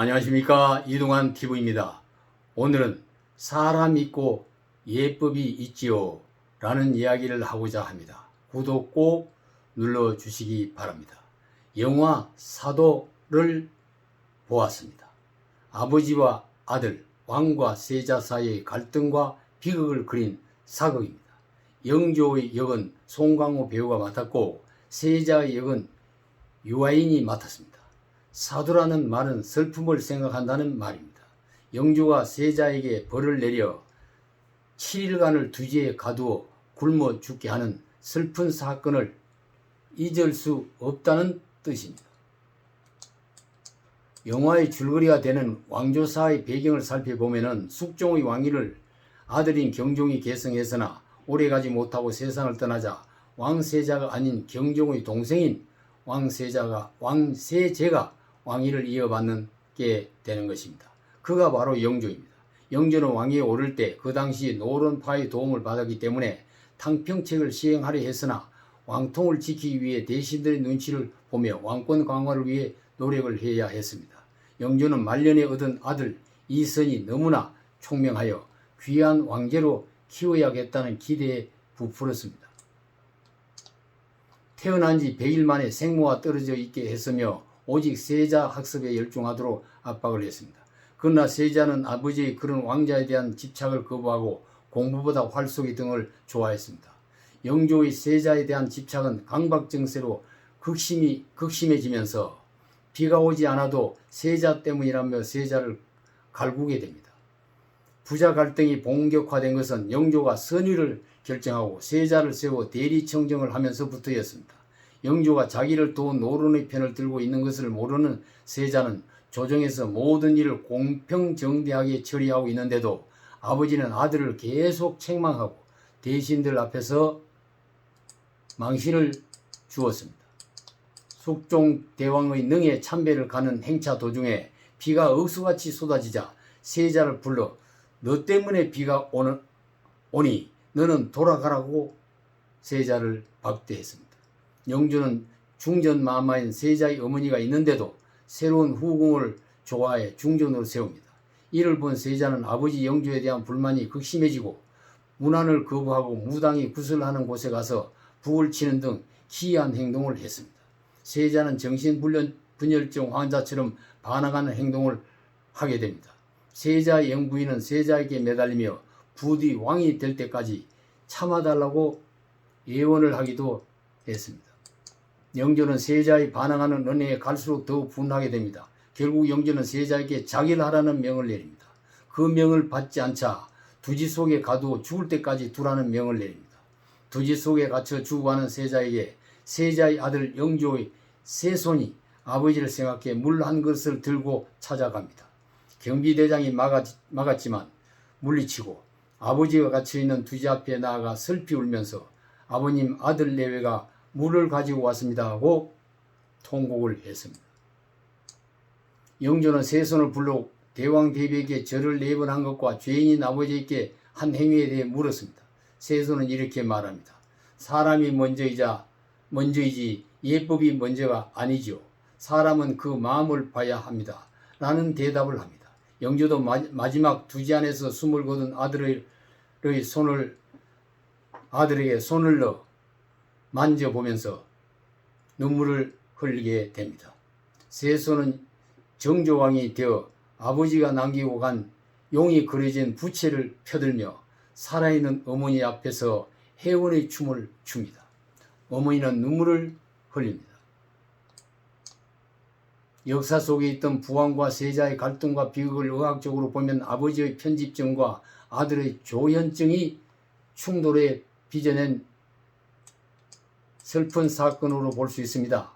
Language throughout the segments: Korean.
안녕하십니까, 이동환 TV입니다. 오늘은 사람 있고 예법이 있지요 라는 이야기를 하고자 합니다. 구독 꼭 눌러주시기 바랍니다. 영화 사도를 보았습니다. 아버지와 아들, 왕과 세자 사이의 갈등과 비극을 그린 사극입니다. 영조의 역은 송강호 배우가 맡았고 세자의 역은 유아인이 맡았습니다. 사도라는 말은 슬픔을 생각한다는 말입니다. 영조가 세자에게 벌을 내려 7일간을 두지에 가두어 굶어 죽게 하는 슬픈 사건을 잊을 수 없다는 뜻입니다. 영화의 줄거리가 되는 왕조사의 배경을 살펴보면 숙종의 왕위를 아들인 경종이 계승했으나 오래가지 못하고 세상을 떠나자 왕세자가 아닌 경종의 동생인 왕세제가 왕위를 이어받게 되는 것입니다. 그가 바로 영조입니다. 영조는 왕위에 오를 때 그 당시 노론파의 도움을 받았기 때문에 탕평책을 시행하려 했으나 왕통을 지키기 위해 대신들의 눈치를 보며 왕권 강화를 위해 노력을 해야 했습니다. 영조는 말년에 얻은 아들 이선이 너무나 총명하여 귀한 왕제로 키워야겠다는 기대에 부풀었습니다. 태어난 지 100일 만에 생모가 떨어져 있게 했으며 오직 세자 학습에 열중하도록 압박을 했습니다. 그러나 세자는 아버지의 그런 왕자에 대한 집착을 거부하고 공부보다 활쏘기 등을 좋아했습니다. 영조의 세자에 대한 집착은 강박증세로 극심해지면서 비가 오지 않아도 세자 때문이라며 세자를 갈구게 됩니다. 부자 갈등이 본격화된 것은 영조가 선위를 결정하고 세자를 세워 대리청정을 하면서부터였습니다. 영조가 자기를 도운 노론의 편을 들고 있는 것을 모르는 세자는 조정에서 모든 일을 공평정대하게 처리하고 있는데도 아버지는 아들을 계속 책망하고 대신들 앞에서 망신을 주었습니다. 숙종 대왕의 능에 참배를 가는 행차 도중에 비가 억수같이 쏟아지자 세자를 불러 너 때문에 비가 오니 너는 돌아가라고 세자를 박대했습니다. 영조는 중전마마인 세자의 어머니가 있는데도 새로운 후궁을 좋아해 중전으로 세웁니다. 이를 본 세자는 아버지 영조에 대한 불만이 극심해지고 문안을 거부하고 무당이 구슬하는 곳에 가서 북을 치는 등 기이한 행동을 했습니다. 세자는 정신분열증 환자처럼 반항하는 행동을 하게 됩니다. 세자의 영부인은 세자에게 매달리며 부디 왕이 될 때까지 참아달라고 예언을 하기도 했습니다. 영조는 세자의 반항하는 은혜에 갈수록 더욱 분하게 됩니다. 결국 영조는 세자에게 자기를 하라는 명을 내립니다. 그 명을 받지 않자 두지 속에 가두어 죽을 때까지 두라는 명을 내립니다. 두지 속에 갇혀 죽어가는 세자에게 세자의 아들 영조의 세손이 아버지를 생각해 물 한 그릇을 들고 찾아갑니다. 경비대장이 막았지만 물리치고 아버지가 갇혀있는 두지 앞에 나아가 슬피 울면서 아버님 아들 내외가 물을 가지고 왔습니다 하고 통곡을 했습니다. 영조는 세손을 불러 대왕 대비에게 절을 4번 한 것과 죄인인 아버지에게 한 행위에 대해 물었습니다. 세손은 이렇게 말합니다. 사람이 먼저이지 예법이 먼저가 아니지요. 사람은 그 마음을 봐야 합니다. 라는 대답을 합니다. 영조도 마지막 두지 안에서 숨을 거둔 아들에게 손을 넣어 만져보면서 눈물을 흘리게 됩니다. 세손은 정조왕이 되어 아버지가 남기고 간 용이 그려진 부채를 펴들며 살아있는 어머니 앞에서 해원의 춤을 춥니다. 어머니는 눈물을 흘립니다. 역사 속에 있던 부왕과 세자의 갈등과 비극을 의학적으로 보면 아버지의 편집증과 아들의 조현증이 충돌에 빚어낸 슬픈 사건으로 볼 수 있습니다.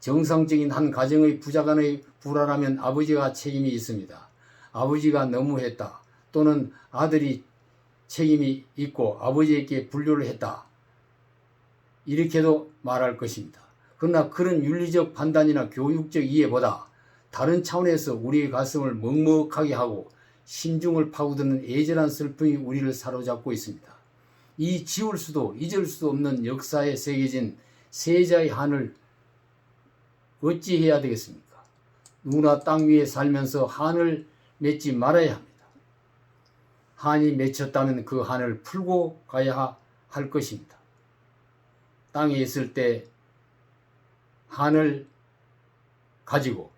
정상적인 한 가정의 부자간의 불화라면 아버지가 책임이 있습니다. 아버지가 너무했다 또는 아들이 책임이 있고 아버지에게 분류를 했다 이렇게도 말할 것입니다. 그러나 그런 윤리적 판단이나 교육적 이해보다 다른 차원에서 우리의 가슴을 먹먹하게 하고 심중을 파고드는 애절한 슬픔이 우리를 사로잡고 있습니다. 이 지울 수도 잊을 수도 없는 역사에 새겨진 세자의 한을 어찌해야 되겠습니까? 누구나 땅 위에 살면서 한을 맺지 말아야 합니다. 한이 맺혔다면 그 한을 풀고 가야 할 것입니다. 땅에 있을 때 한을 가지고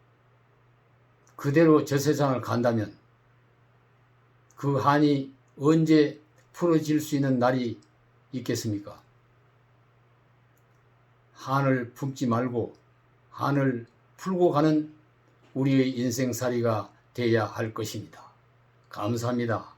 그대로 저 세상을 간다면 그 한이 언제 풀어질 수 있는 날이 있겠습니까? 한을 품지 말고 한을 풀고 가는 우리의 인생살이가 되어야 할 것입니다. 감사합니다.